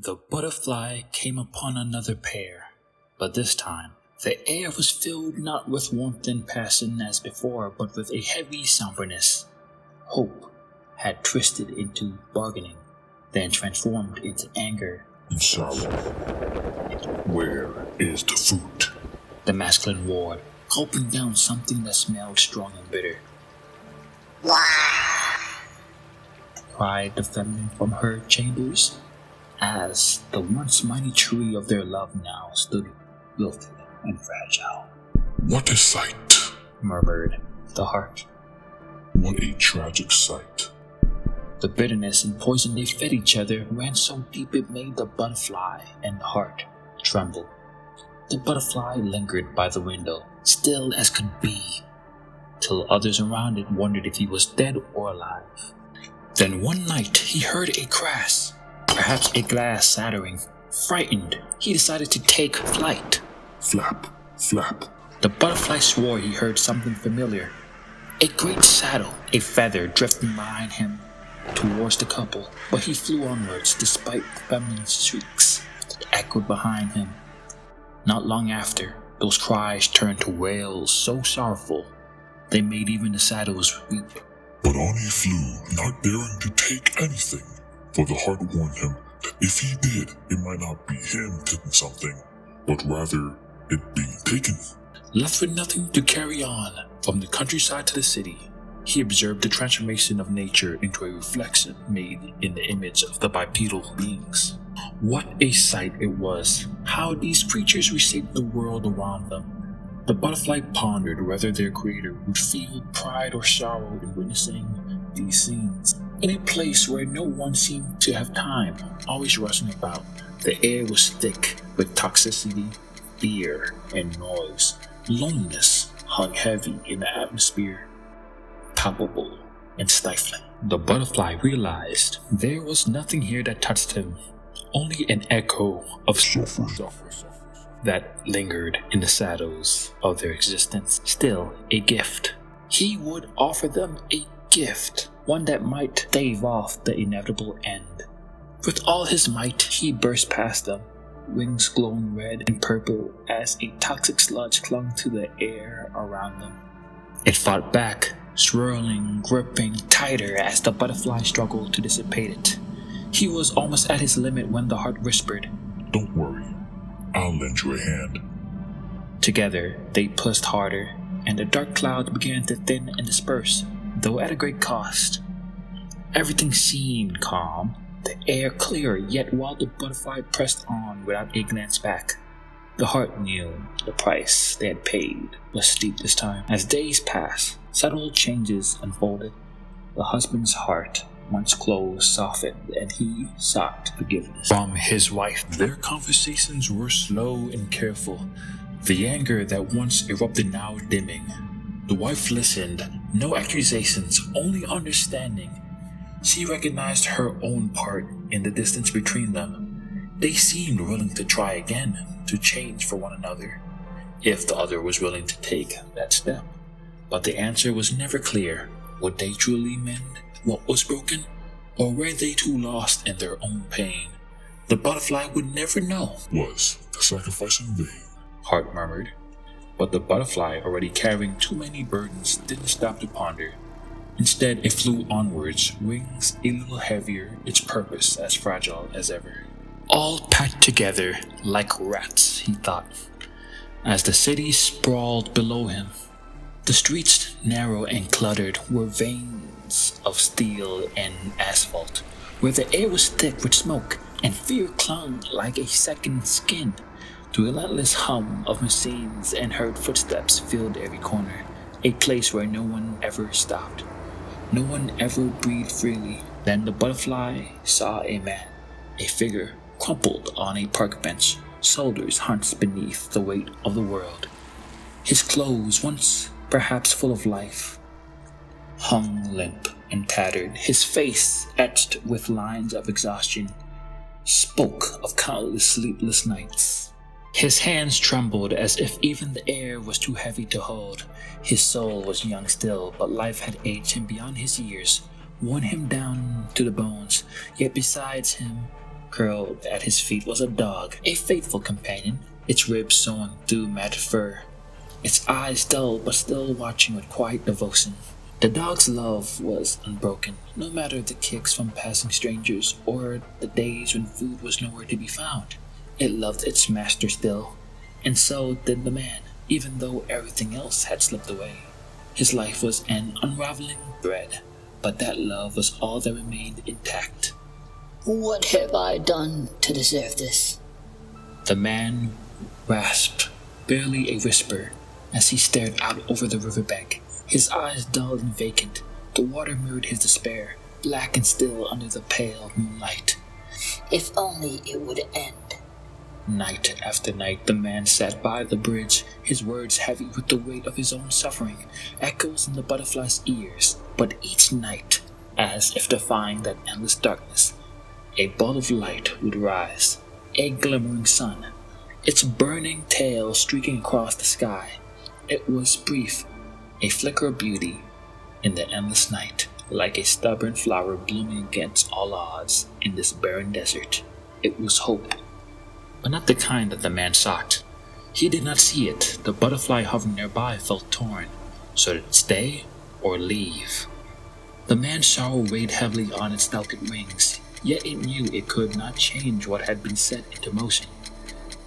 The butterfly came upon another pair, but this time the air was filled not with warmth and passion as before, but with a heavy somberness. Hope had twisted into bargaining, then transformed into anger and sorrow. Where is the fruit? The masculine roared, gulping down something that smelled strong and bitter. Cried the feminine from her chambers, as the once mighty tree of their love now stood wilted and fragile. What a sight, murmured the heart. What a tragic sight. The bitterness and poison they fed each other ran so deep it made the butterfly and the heart tremble. The butterfly lingered by the window, still as could be, till others around it wondered if he was dead or alive. Then one night he heard a crash, perhaps a glass shattering. Frightened, he decided to take flight. Flap, flap. The butterfly swore he heard something familiar. A great shadow, a feather drifting behind him towards the couple, but he flew onwards despite the feminine shrieks that echoed behind him. Not long after, those cries turned to wails so sorrowful they made even the shadows weep. But on he flew, not daring to take anything, for the heart warned him that if he did, it might not be him taking something, but rather it being taken. Left with nothing to carry on, from the countryside to the city, he observed the transformation of nature into a reflection made in the image of the bipedal beings. What a sight it was! How these creatures reshaped the world around them. The butterfly pondered whether their creator would feel pride or sorrow in witnessing these scenes. In a place where no one seemed to have time, always rushing about, the air was thick with toxicity, fear, and noise. Loneliness hung heavy in the atmosphere, palpable and stifling. The butterfly realized there was nothing here that touched him, only an echo of suffering that lingered in the shadows of their existence. Still, a gift. He would offer them a gift, one that might stave off the inevitable end. With all his might, he burst past them, wings glowing red and purple as a toxic sludge clung to the air around them. It fought back, swirling, gripping tighter as the butterfly struggled to dissipate it. He was almost at his limit when the heart whispered, "Don't worry, I'll lend you a hand." Together, they pushed harder, and the dark clouds began to thin and disperse, though at a great cost. Everything seemed calm, the air clear, yet while the butterfly pressed on without a glance back, the heart knew the price they had paid was steep this time. As days passed, subtle changes unfolded. The husband's heart, once closed, softened, and he sought forgiveness from his wife. Their conversations were slow and careful, the anger that once erupted now dimming. The wife listened, no accusations, only understanding. She recognized her own part in the distance between them. They seemed willing to try again, to change for one another, if the other was willing to take that step. But the answer was never clear. Would they truly mend what was broken? Or were they too lost in their own pain? The butterfly would never know. Was the sacrifice in vain? Heart murmured. But the butterfly, already carrying too many burdens, didn't stop to ponder. Instead, it flew onwards, wings a little heavier, its purpose as fragile as ever. All packed together like rats, he thought, as the city sprawled below him. The streets, narrow and cluttered, were veins of steel and asphalt, where the air was thick with smoke, and fear clung like a second skin. The relentless hum of machines and hurried footsteps filled every corner, a place where no one ever stopped. No one ever breathed freely. Then the butterfly saw a man, a figure crumpled on a park bench, shoulders hunched beneath the weight of the world. His clothes, once perhaps full of life, hung limp and tattered. His face, etched with lines of exhaustion, spoke of countless sleepless nights. His hands trembled as if even the air was too heavy to hold. His soul was young still, but life had aged him beyond his years, worn him down to the bones. Yet besides him, Curled at his feet was a dog, a faithful companion, its ribs sewn through matted fur, its eyes dull but still watching with quiet devotion. The dog's love was unbroken, no matter the kicks from passing strangers or the days when food was nowhere to be found. It loved its master still, and so did the man, even though everything else had slipped away. His life was an unraveling thread, but that love was all that remained intact. What have I done to deserve this? The man rasped, barely a whisper, as he stared out over the riverbank, his eyes dull and vacant. The water mirrored his despair, black and still under the pale moonlight. If only it would end. Night after night the man sat by the bridge, his words heavy with the weight of his own suffering, echoes in the butterfly's ears. But each night, as if defying that endless darkness, a ball of light would rise, a glimmering sun, its burning tail streaking across the sky. It was brief, a flicker of beauty in the endless night, like a stubborn flower blooming against all odds in this barren desert. It was hope, but not the kind that the man sought. He did not see it. The butterfly hovering nearby felt torn. Should it stay or leave? The man's sorrow weighed heavily on its delicate wings, yet it knew it could not change what had been set into motion.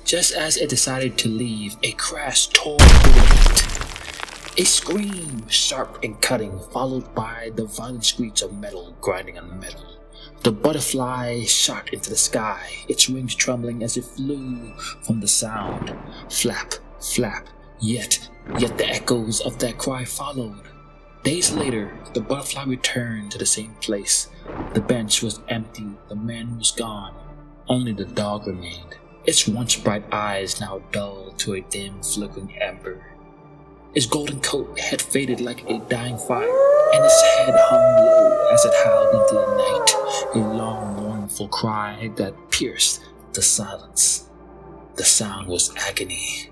Just as it decided to leave, a crash tore through the night. A scream, sharp and cutting, followed by the violent screech of metal grinding on metal. The butterfly shot into the sky, its wings trembling as it flew from the sound. Flap, flap, yet the echoes of that cry followed. Days later, the butterfly returned to the same place. The bench was empty, the man was gone. Only the dog remained, its once bright eyes now dulled to a dim flickering ember. Its golden coat had faded like a dying fire, and its head hung low as it howled into the night, a long mournful cry that pierced the silence. The sound was agony,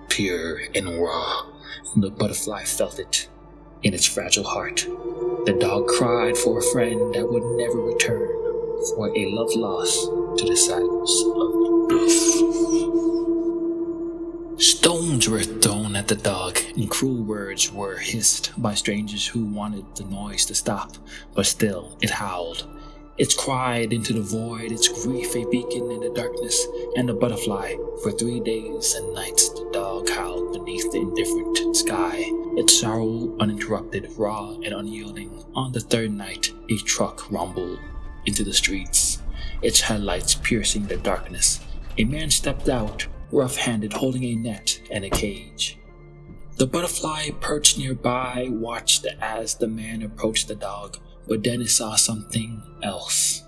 pure and raw, and the butterfly felt it in its fragile heart. The dog cried for a friend that would never return, for a love lost to the silence of death. Stones were thrown at the dog, and cruel words were hissed by strangers who wanted the noise to stop, but still it howled. It cried into the void, its grief a beacon in the darkness, and the butterfly, for 3 days and nights the dog howled beneath the indifferent sky, its sorrow uninterrupted, raw and unyielding. On the third night, a truck rumbled into the streets, its headlights piercing the darkness. A man stepped out, rough-handed, holding a net and a cage. The butterfly perched nearby watched as the man approached the dog, but then it saw something else.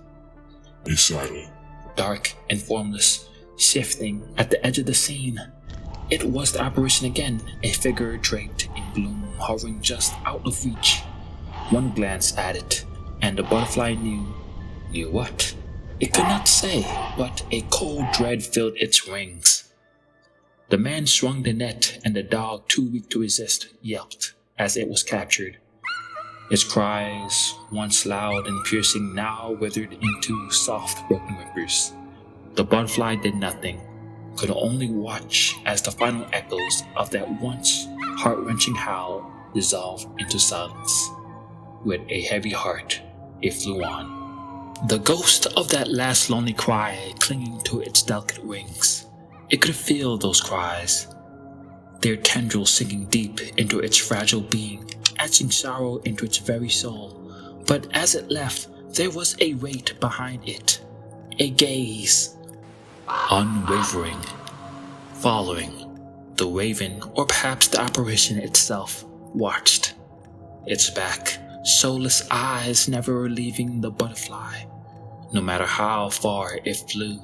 A saddle. Dark and formless, shifting at the edge of the scene. It was the apparition again, a figure draped in gloom, hovering just out of reach. One glance at it, and the butterfly knew what? It could not say, but a cold dread filled its wings. The man swung the net, and the dog, too weak to resist, yelped as it was captured. Its cries, once loud and piercing, now withered into soft, broken whimpers. The butterfly did nothing, could only watch as the final echoes of that once heart-wrenching howl dissolved into silence. With a heavy heart, it flew on, the ghost of that last lonely cry clinging to its delicate wings. It could feel those cries, their tendrils sinking deep into its fragile being, etching sorrow into its very soul. But as it left, there was a weight behind it, a gaze, unwavering, following. The raven, or perhaps the apparition itself, watched, its back, soulless eyes never leaving the butterfly, no matter how far it flew.